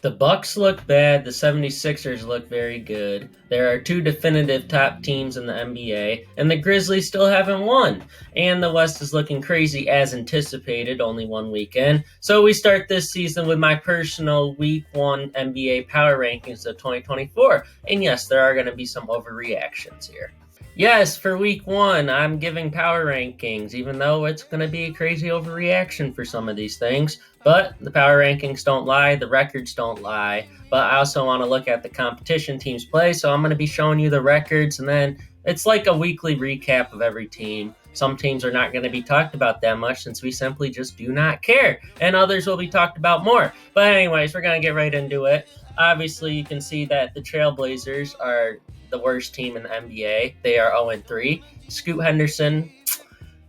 The Bucks look bad, the 76ers look very good. There are two definitive top teams in the NBA, and the Grizzlies still haven't won. And the West is looking crazy as anticipated, only one weekend. So we start this season with my personal Week 1 NBA Power Rankings of 2024. And yes, there are going to be some overreactions here. Yes, for Week 1, I'm giving power rankings, even though it's going to be a crazy overreaction for some of these things. But the power rankings don't lie, the records don't lie. But I also want to look at the competition teams play, so I'm going to be showing you the records, and then it's like a weekly recap of every team. Some teams are not going to be talked about that much since we simply just do not care, and others will be talked about more. But anyways, we're going to get right into it. Obviously, you can see that the Trailblazers are the worst team in the NBA. They are 0-3. Scoot Henderson,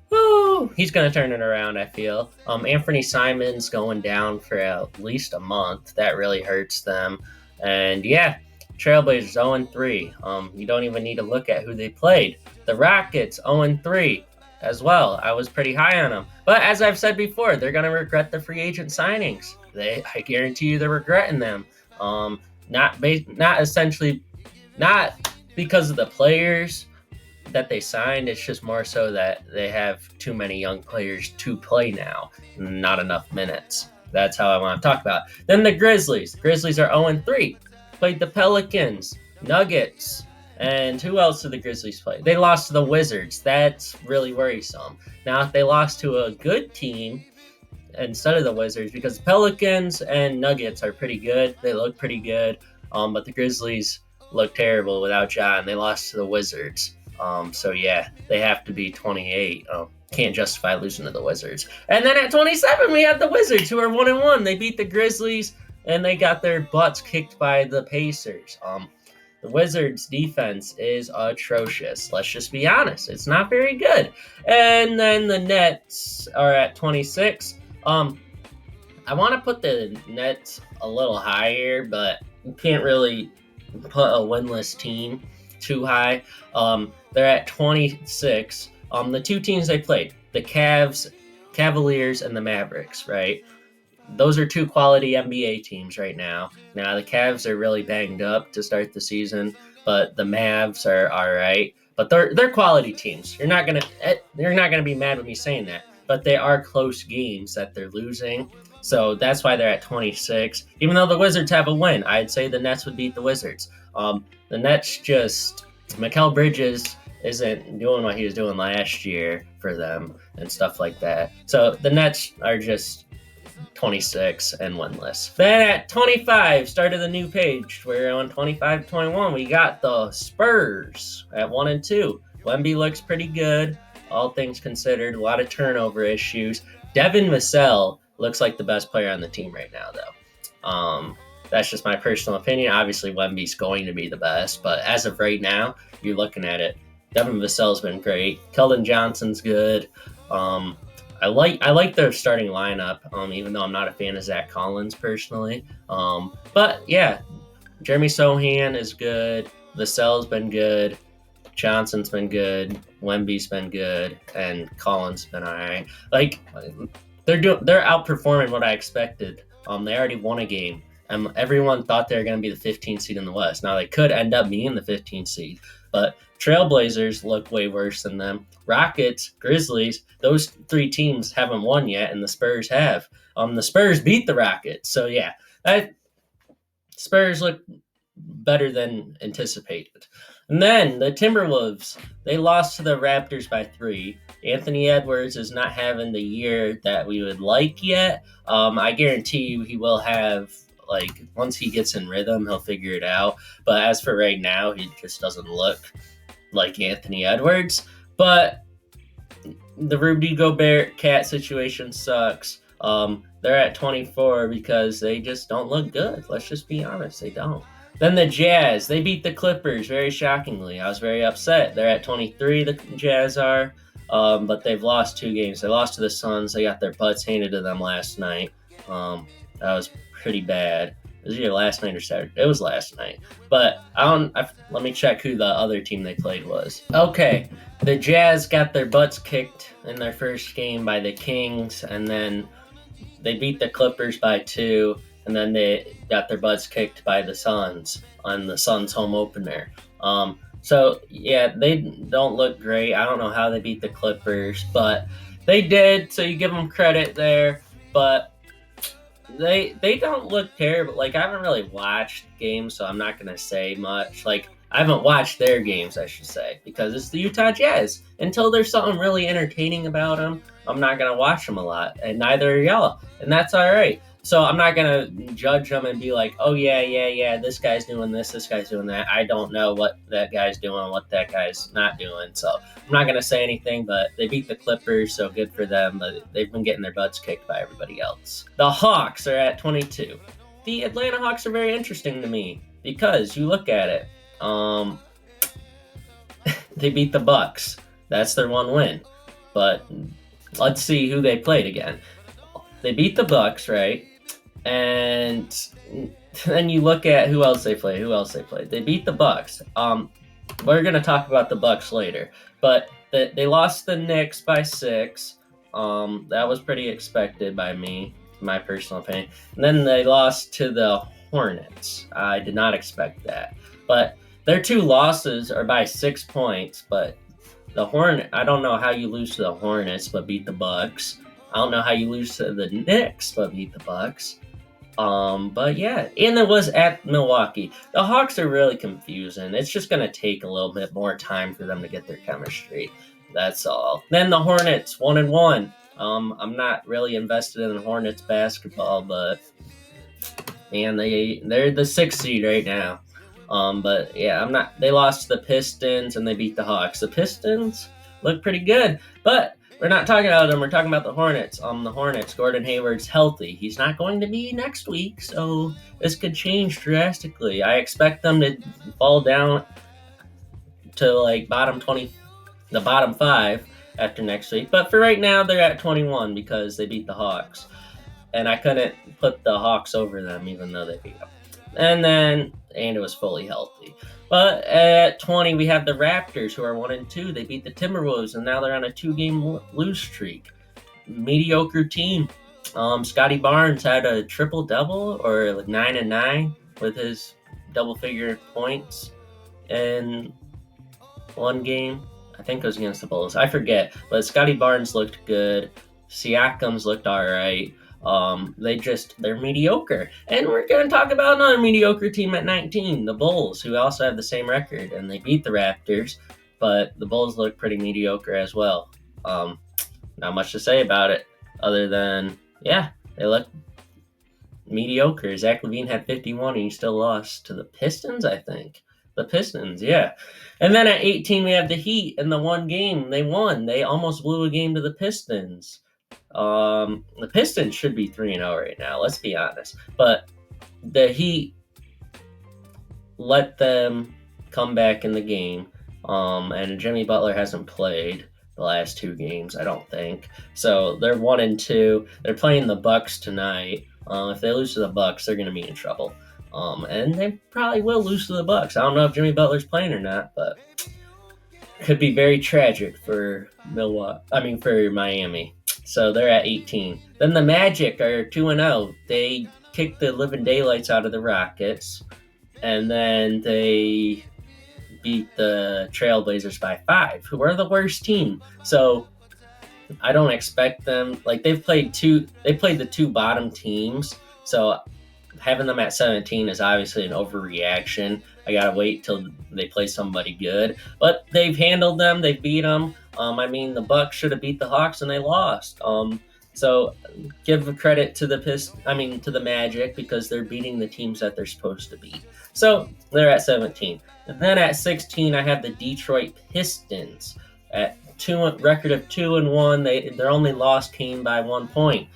woo, he's going to turn it around, I feel. Anthony Simons going down for at least a month. That really hurts them. And yeah, Trailblazers 0-3. You don't even need to look at who they played. The Rockets 0-3 as well. I was pretty high on them. But as I've said before, they're going to regret the free agent signings. I guarantee you they're regretting them. Not because of the players that they signed. It's just more so that they have too many young players to play now, not enough minutes. That's how I want to talk about it. Then the Grizzlies. Grizzlies are 0-3. Played the Pelicans, Nuggets, and who else did the Grizzlies play? They lost to the Wizards. That's really worrisome. Now, if they lost to a good team instead of the Wizards, because the Pelicans and Nuggets are pretty good. They look pretty good. But the Grizzlies look terrible without Ja, and they lost to the Wizards. So yeah, they have to be 28. Can't justify losing to the Wizards. And then at 27, we have the Wizards, who are 1-1. They beat the Grizzlies, and they got their butts kicked by the Pacers. The Wizards' defense is atrocious. Let's just be honest. It's not very good. And then the Nets are at 26. I want to put the Nets a little higher, but you can't really put a winless team too high. They're at 26. The two teams they played, the Cavaliers and the Mavericks, right? Those are two quality NBA teams right now. Now, the Cavs are really banged up to start the season, but the Mavs are all right. But they're quality teams. You're not gonna be mad with me saying that. But they are close games that they're losing. So that's why they're at 26. Even though the Wizards have a win, I'd say the Nets would beat the Wizards. The Nets Mikal Bridges isn't doing what he was doing last year for them and stuff like that. So the Nets are just 26 and winless. Then at 25, start of the new page. We're on 25-21. We got the Spurs at 1-2. Wemby looks pretty good, all things considered. A lot of turnover issues. Devin Vassell looks like the best player on the team right now, though. That's just my personal opinion. Obviously, Wemby's going to be the best, but as of right now, you're looking at it. Devin Vassell's been great. Keldon Johnson's good. I like their starting lineup, even though I'm not a fan of Zach Collins personally. But yeah, Jeremy Sohan is good. Vassell's been good. Johnson's been good. Wemby's been good, and Collins been all right. Like they're outperforming what I expected. They already won a game. Everyone thought they were going to be the 15th seed in the West. Now, they could end up being the 15th seed, but Trailblazers look way worse than them. Rockets, Grizzlies, those three teams haven't won yet, and the Spurs have. The Spurs beat the Rockets, so yeah, Spurs look better than anticipated. And then the Timberwolves, they lost to the Raptors by 3. Anthony Edwards is not having the year that we would like yet. I guarantee you he will have. Like, once he gets in rhythm, he'll figure it out. But as for right now, he just doesn't look like Anthony Edwards. But the Rudy Gobert cat situation sucks. They're at 24 because they just don't look good. Let's just be honest, they don't. Then the Jazz, they beat the Clippers very shockingly. I was very upset. They're at 23, the Jazz are. But they've lost 2 games. They lost to the Suns. They got their butts handed to them last night. That was pretty bad. It was either last night or Saturday. It was last night. But let me check who the other team they played was. Okay, the Jazz got their butts kicked in their first game by the Kings, and then they beat the Clippers by 2. and then they got their butts kicked by the Suns on the Suns home opener. So yeah, they don't look great. I don't know how they beat the Clippers, but they did. So you give them credit there. But they don't look terrible. Like I haven't really watched games, so I'm not gonna say much. Like I haven't watched their games, I should say, because it's the Utah Jazz. Until there's something really entertaining about them, I'm not gonna watch them a lot, and neither are y'all, and that's all right. So I'm not gonna judge them and be like, oh yeah, this guy's doing this guy's doing that. I don't know what that guy's doing, what that guy's not doing. So I'm not gonna say anything. But they beat the Clippers, so good for them. But they've been getting their butts kicked by everybody else. The Hawks are at 22. The Atlanta Hawks are very interesting to me because you look at it. They beat the Bucks. That's their one win. But let's see who they played again. They beat the Bucks, right? And then you look at who else they played. They beat the Bucks. We're gonna talk about the Bucks later, but they lost the Knicks by 6. That was pretty expected by me, my personal opinion. And then they lost to the Hornets. I did not expect that, but their 2 losses are by 6 points. But I don't know how you lose to the Hornets but beat the Bucks. I don't know how you lose to the Knicks but beat the Bucks. But yeah, and it was at Milwaukee. The Hawks are really confusing. It's just gonna take a little bit more time for them to get their chemistry. That's all. Then the Hornets, 1-1. I'm not really invested in the Hornets basketball, but man, they're the 6th seed right now. But yeah, I'm not. They lost to the Pistons and they beat the Hawks. The Pistons look pretty good, but we're not talking about them. We're talking about the Hornets. The Hornets, Gordon Hayward's healthy. He's not going to be next week, so this could change drastically. I expect them to fall down to like bottom 20, the bottom 5 after next week. But for right now, they're at 21 because they beat the Hawks. And I couldn't put the Hawks over them even though they beat them. And it was fully healthy. But at 20, we have the Raptors, who are 1-2. They beat the Timberwolves, and now they're on a 2-game lose streak. Mediocre team. Scotty Barnes had a triple-double, or like 9-9, with his double-figure points in one game. I think it was against the Bulls. I forget. But Scotty Barnes looked good. Siakam's looked all right. They're mediocre. And we're going to talk about another mediocre team at 19, the Bulls, who also have the same record, and they beat the Raptors, but the Bulls look pretty mediocre as well. Not much to say about it other than, yeah, they look mediocre. Zach LaVine had 51 and he still lost to the Pistons, I think. The Pistons, yeah. And then at 18, we have the Heat in the one game. They won. They almost blew a game to the Pistons. The Pistons should be 3-0 right now, let's be honest. But the Heat let them come back in the game. And Jimmy Butler hasn't played the last 2 games, I don't think. So they're 1-2. They're playing the Bucks tonight. If they lose to the Bucks, they're going to be in trouble. And they probably will lose to the Bucks. I don't know if Jimmy Butler's playing or not, but it could be very tragic for for Miami. So they're at 18. Then the Magic are 2-0. They kicked the living daylights out of the Rockets, and then they beat the Trailblazers by 5, who are the worst team. So I don't expect them. Like they played the 2 bottom teams. So having them at 17 is obviously an overreaction. I gotta wait till they play somebody good, but they've handled them. They beat them. The Bucks should have beat the Hawks and they lost. So give credit to the Magic because they're beating the teams that they're supposed to beat. So they're at 17. And then at 16, I have the Detroit Pistons at record of 2-1. Their only loss came by 1 point.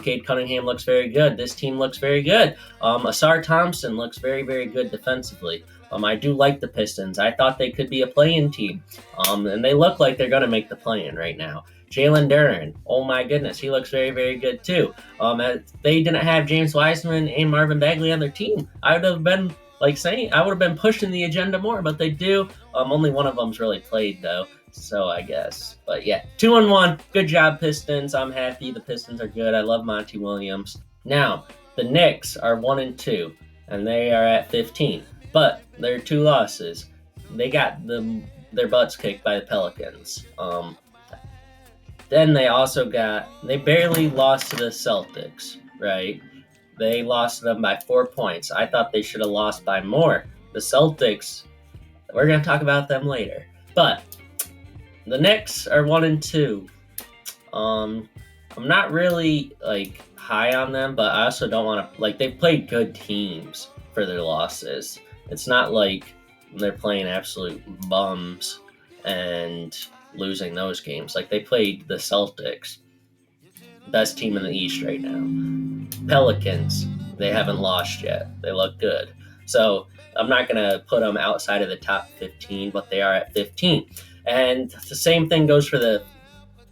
Cade Cunningham looks very good. This team looks very good. Asar Thompson looks very, very good defensively. I do like the Pistons. I thought they could be a play-in team. And they look like they're going to make the play-in right now. Jalen Duren, oh my goodness, he looks very, very good too. If they didn't have James Wiseman and Marvin Bagley on their team, I would have been pushing the agenda more, but they do. Only one of them's really played though. So I guess. But yeah, 2-1. Good job, Pistons. I'm happy. The Pistons are good. I love Monty Williams. Now, The Knicks are 1-2, and they are at 15. But their 2 losses, they got their butts kicked by the Pelicans. Then they barely lost to the Celtics, right? They lost to them by 4 points. I thought they should have lost by more. The Celtics, we're going to talk about them later. But the Knicks are 1-2. I'm not really high on them, but I also don't want to they've played good teams for their losses. It's not like they're playing absolute bums and losing those games. They played the Celtics, best team in the East right now. Pelicans, they haven't lost yet. They look good. So I'm not going to put them outside of the top 15, but they are at 15. And the same thing goes for the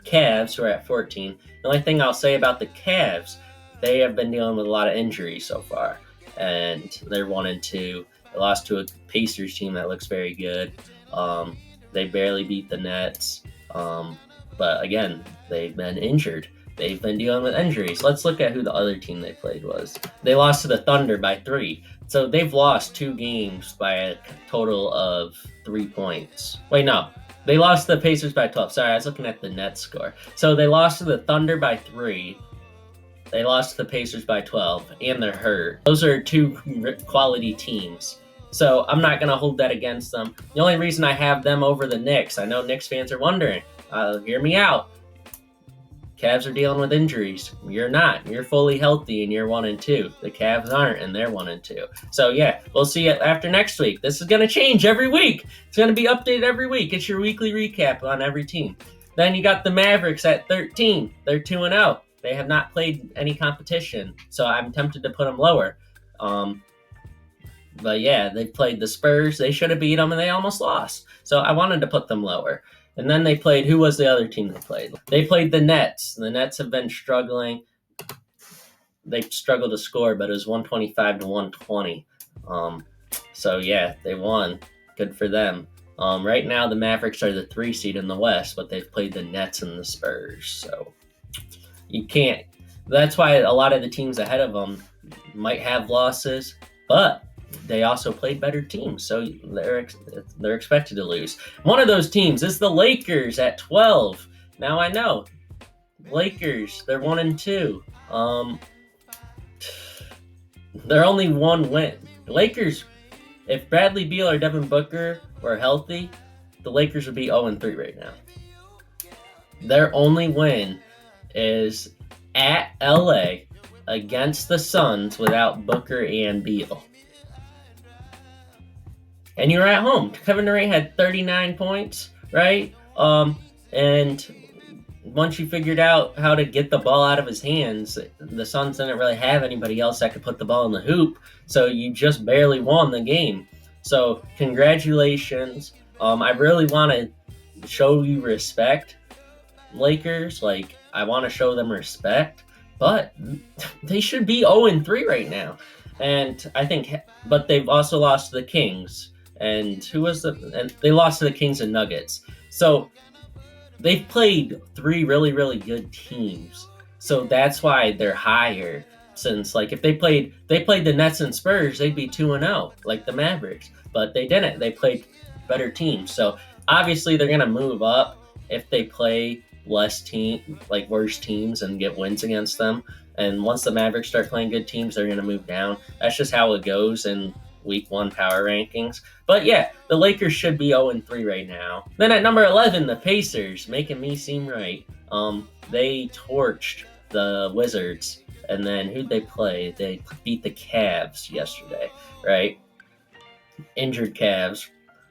Cavs, who are at 14. The only thing I'll say about the Cavs, they have been dealing with a lot of injuries so far. And they're 1-2. They lost to a Pacers team that looks very good. They barely beat the Nets. But again, they've been injured. They've been dealing with injuries. Let's look at who the other team they played was. They lost to the Thunder by 3. So they've lost 2 games by a total of 3 points. Wait, no. They lost to the Pacers by 12. Sorry, I was looking at the Nets score. So they lost to the Thunder by 3. They lost to the Pacers by 12, and they're hurt. Those are 2 quality teams. So I'm not going to hold that against them. The only reason I have them over the Knicks, I know Knicks fans are wondering, hear me out. Cavs are dealing with injuries. You're not. You're fully healthy and you're 1-2. The Cavs aren't, and they're 1-2. So yeah, we'll see you after next week. This is going to change every week. It's going to be updated every week. It's your weekly recap on every team. Then you got the Mavericks at 13. They're 2-0. They have not played any competition, so I'm tempted to put them lower. But yeah, they played the Spurs. They should have beat them, and they almost lost. So I wanted to put them lower. And then they played, who was the other team they played? They played the Nets. The Nets have been struggling. They struggled to score, but it was 125-120. So yeah, they won. Good for them. Right now, the Mavericks are the 3 seed in the West, but they've played the Nets and the Spurs. So you can't. That's why a lot of the teams ahead of them might have losses, but they also played better teams, so they're expected to lose. One of those teams is the Lakers at 12. Now I know, Lakers, they're 1-2. They're only 1 win. The Lakers, if Bradley Beal or Devin Booker were healthy, the Lakers would be 0-3 right now. Their only win is at LA against the Suns without Booker and Beal. And you're at home. Kevin Durant had 39 points, right? And once you figured out how to get the ball out of his hands, the Suns didn't really have anybody else that could put the ball in the hoop, so you just barely won the game. So congratulations. I really want to show you respect, Lakers. I want to show them respect, but they should be 0-3 right now. And I think, but they've also lost to the Kings. And and they lost to the Kings and Nuggets. So they've played 3 really, really good teams. So that's why they're higher. Since if they played the Nets and Spurs, they'd be 2-0, like the Mavericks. But they didn't. They played better teams. So obviously they're gonna move up if they play worse teams and get wins against them. And once the Mavericks start playing good teams, they're gonna move down. That's just how it goes in Week 1 power rankings. But yeah, the Lakers should be 0-3 right now. Then at number 11, the Pacers, making me seem right. They torched the Wizards. And then who'd they play? They beat the Cavs yesterday, right? Injured Cavs,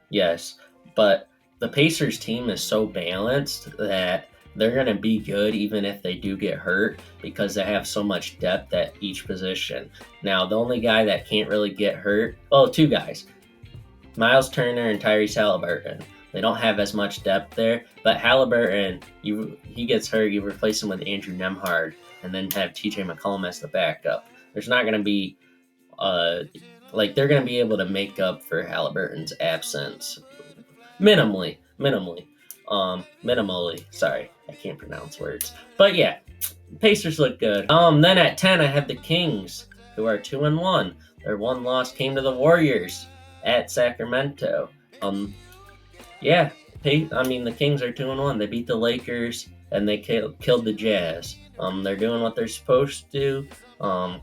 yes. But the Pacers team is so balanced that they're going to be good even if they do get hurt because they have so much depth at each position. Now, the only guy that can't really get hurt, 2 guys, Miles Turner and Tyrese Halliburton. They don't have as much depth there, but Halliburton, he gets hurt, you replace him with Andrew Nembhard and then have TJ McCollum as the backup. There's not going to be, they're going to be able to make up for Halliburton's absence. Minimally. Sorry, I can't pronounce words. But yeah, Pacers look good. Then at 10, I have the Kings. who are 2-1. Their one loss came to the Warriors at Sacramento. Yeah, the Kings are 2-1. They beat the Lakers and they killed the Jazz. They're doing what they're supposed to do. I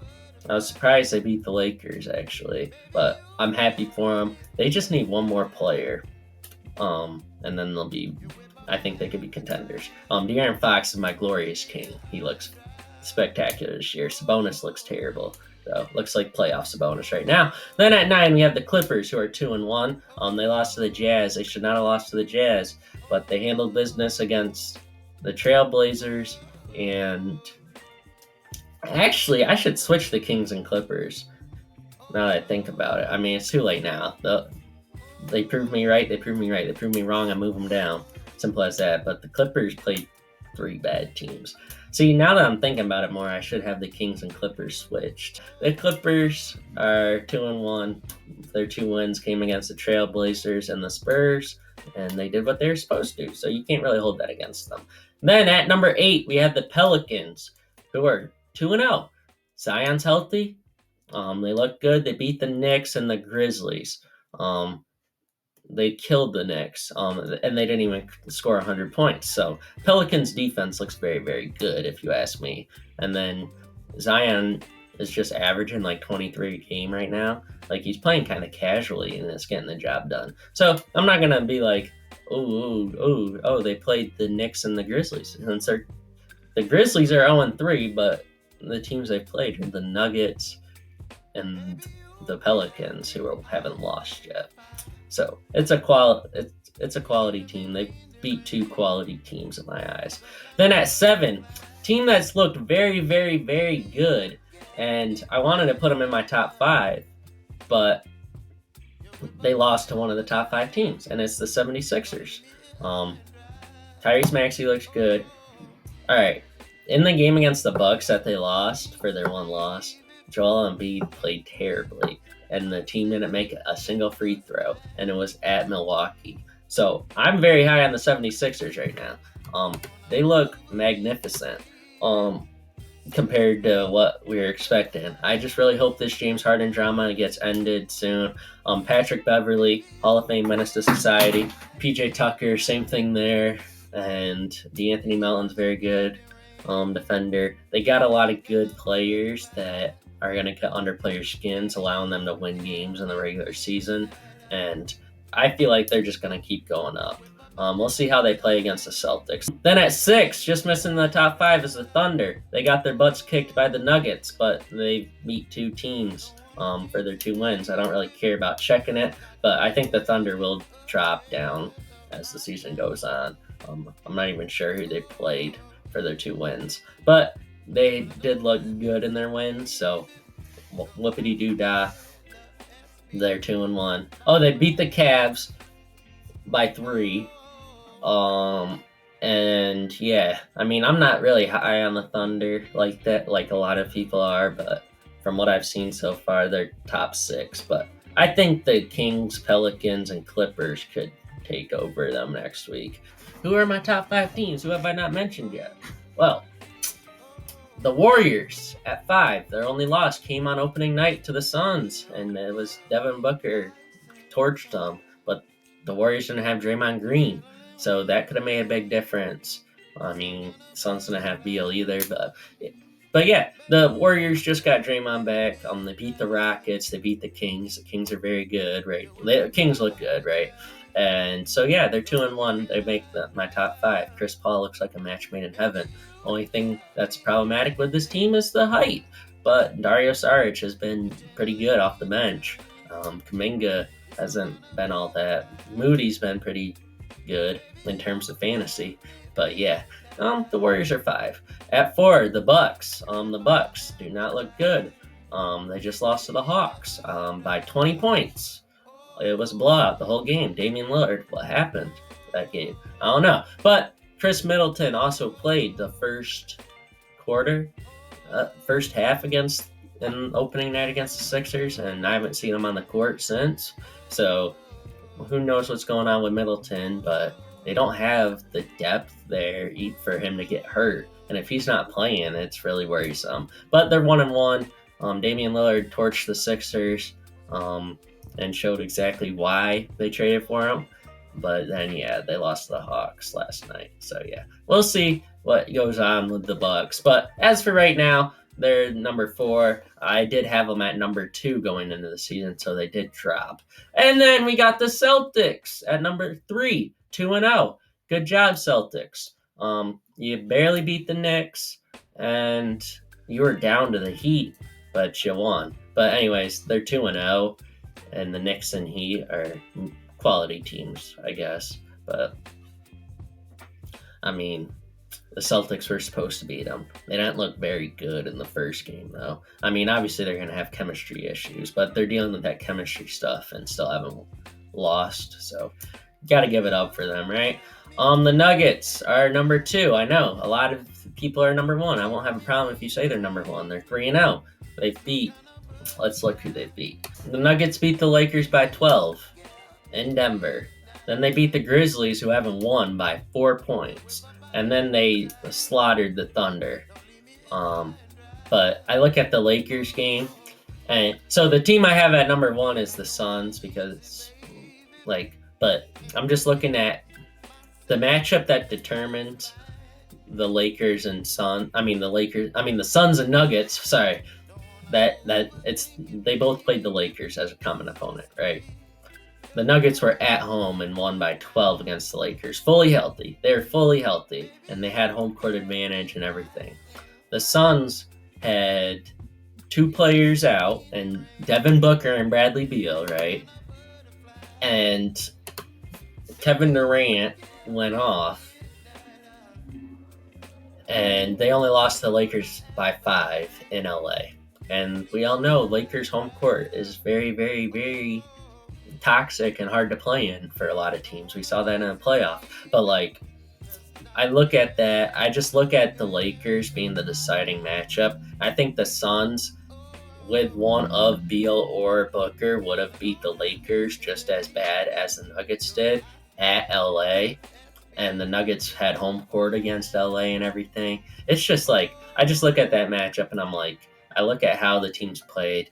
was surprised they beat the Lakers actually, but I'm happy for them. They just need one more player, and then they'll be. I think they could be contenders. De'Aaron Fox is my glorious king. He looks spectacular this year. Sabonis looks terrible. So looks like playoff Sabonis right now. Then at 9 we have the Clippers, who are 2-1. They lost to the Jazz. They should not have lost to the Jazz, but they handled business against the Trailblazers. And actually, I should switch the Kings and Clippers. Now that I think about it, it's too late now. They proved me right. They proved me right. They proved me wrong. I move them down. Simple as that. But the Clippers played 3 bad teams. See, now that I'm thinking about it more, I should have the Kings and Clippers switched. The Clippers are 2-1. Their 2 wins came against the Trailblazers and the Spurs, and they did what they were supposed to. So you can't really hold that against them. Then at number 8, we have the Pelicans, who are 2-0. Zion's healthy. They look good. They beat the Knicks and the Grizzlies. They killed the Knicks, and they didn't even score 100 points. So Pelicans' defense looks very, very good, if you ask me. And then Zion is just averaging like 23 a game right now. Like, he's playing kind of casually, and it's getting the job done. So I'm not going to be like, oh, they played the Knicks and the Grizzlies. And the Grizzlies are 0-3, but the teams they played are the Nuggets and the Pelicans, who haven't lost yet. So it's a quality team. They beat 2 quality teams in my eyes. Then at 7, team that's looked very, very, very good, and I wanted to put them in my top 5, but they lost to one of the top 5 teams, and it's the 76ers. Tyrese Maxey looks good. All right, in the game against the Bucks that they lost for their one loss, Joel Embiid played terribly, and the team didn't make a single free throw, and it was at Milwaukee. So I'm very high on the 76ers right now. They look magnificent compared to what we were expecting. I just really hope this James Harden drama gets ended soon. Patrick Beverley, Hall of Fame Menace to Society. PJ Tucker, same thing there. And DeAnthony Melton's very good defender. They got a lot of good players that are going to cut under players' skins, allowing them to win games in the regular season. And I feel like they're just going to keep going up. We'll see how they play against the Celtics. Then at 6, just missing the top 5, is the Thunder. They got their butts kicked by the Nuggets, but they beat 2 teams for their 2 wins. I don't really care about checking it, but I think the Thunder will drop down as the season goes on. I'm not even sure who they played for their 2 wins, but they did look good in their wins, so whoopity-doo-dah. They're 2-1. Oh, they beat the Cavs by 3. And yeah, I'm not really high on the Thunder like that, like a lot of people are, but from what I've seen so far, they're top 6. But I think the Kings, Pelicans, and Clippers could take over them next week. Who are my top 5 teams? Who have I not mentioned yet? Well, the Warriors at 5. Their only loss came on opening night to the Suns, and it was Devin Booker torched them. But the Warriors didn't have Draymond Green, so that could have made a big difference. Suns didn't have Beal either, but yeah, the Warriors just got Draymond back. They beat the Rockets. They beat the Kings. The Kings are very good, right? The Kings look good, right? And so yeah, they're 2-1. They make my top 5. Chris Paul looks like a match made in heaven. Only thing that's problematic with this team is the height, but Dario Saric has been pretty good off the bench. Kuminga hasn't been all that. Moody's been pretty good in terms of fantasy, but yeah, the Warriors are 5. At 4, the Bucks. The Bucks do not look good. They just lost to the Hawks by 20 points. It was a blowout the whole game. Damian Lillard, what happened that game? I don't know, but Chris Middleton also played the first half against an opening night against the Sixers, and I haven't seen him on the court since. So who knows what's going on with Middleton, but they don't have the depth there for him to get hurt. And if he's not playing, it's really worrisome. But they're 1-1. Damian Lillard torched the Sixers and showed exactly why they traded for him. But then, yeah, they lost to the Hawks last night. So, yeah, we'll see what goes on with the Bucks. But as for right now, they're number 4. I did have them at number 2 going into the season, so they did drop. And then we got the Celtics at number 3, 2-0. Good job, Celtics. You barely beat the Knicks, and you were down to the Heat, but you won. But anyways, they're 2-0, and the Knicks and Heat are quality teams, I guess. But I mean, the Celtics were supposed to beat them. They didn't look very good in the first game, though. I mean, obviously they're going to have chemistry issues, but they're dealing with that chemistry stuff and still haven't lost. So, got to give it up for them, right? The Nuggets are number 2. I know a lot of people are number 1. I won't have a problem if you say they're number 1. They're 3-0. They've beat. Let's look who they beat. The Nuggets beat the Lakers by 12 in Denver. Then they beat the Grizzlies, who haven't won, by 4 points. And then they slaughtered the Thunder. But I look at the Lakers game, and so the team I have at number 1 is the Suns because, but I'm just looking at the matchup that determined the Lakers and Suns. The Suns and Nuggets. Sorry, they both played the Lakers as a common opponent, right? The Nuggets were at home and won by 12 against the Lakers. Fully healthy. They were fully healthy, and they had home court advantage and everything. The Suns had 2 players out, and Devin Booker and Bradley Beal, right? And Kevin Durant went off, and they only lost to the Lakers by 5 in LA. And we all know Lakers home court is very, very, very toxic and hard to play in for a lot of teams. We saw that in the playoff. But I look at that. I just look at the Lakers being the deciding matchup. I think the Suns, with one of Beal or Booker, would have beat the Lakers just as bad as the Nuggets did at LA. And the Nuggets had home court against LA and everything. It's just I just look at that matchup and I look at how the teams played.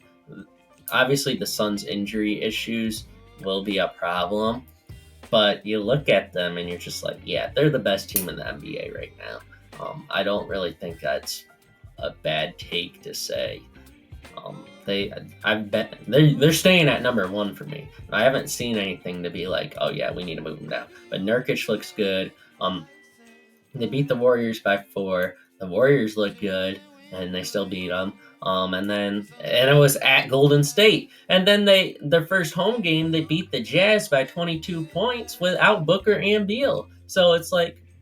Obviously, the Suns' injury issues will be a problem, but you look at them and you're just yeah, they're the best team in the NBA right now. I don't really think that's a bad take to say. They're staying at number 1 for me. I haven't seen anything to be oh yeah, we need to move them down. But Nurkic looks good. They beat the Warriors by 4. The Warriors look good, and they still beat them. And it was at Golden State. And then their first home game, they beat the Jazz by 22 points without Booker and Beal. So it's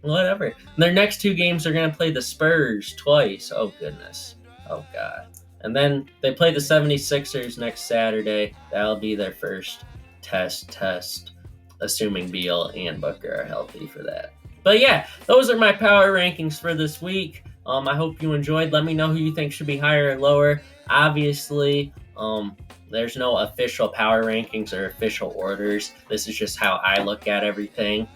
whatever. Their next 2 games are going to play the Spurs twice. Oh, goodness. Oh, God. And then they play the 76ers next Saturday. That'll be their first test, assuming Beal and Booker are healthy for that. But yeah, those are my power rankings for this week. I hope you enjoyed. Let me know who you think should be higher or lower. Obviously, there's no official power rankings or official orders. This is just how I look at everything.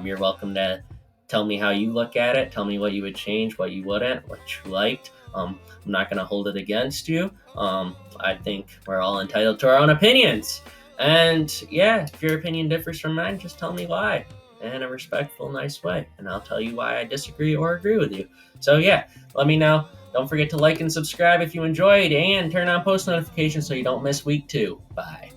You're welcome to tell me how you look at it. Tell me what you would change, what you wouldn't, what you liked. I'm not going to hold it against you. I think we're all entitled to our own opinions. And yeah, if your opinion differs from mine, just tell me why in a respectful, nice way. And I'll tell you why I disagree or agree with you. So yeah, let me know. Don't forget to like and subscribe if you enjoyed, and turn on post notifications so you don't miss week 2. Bye.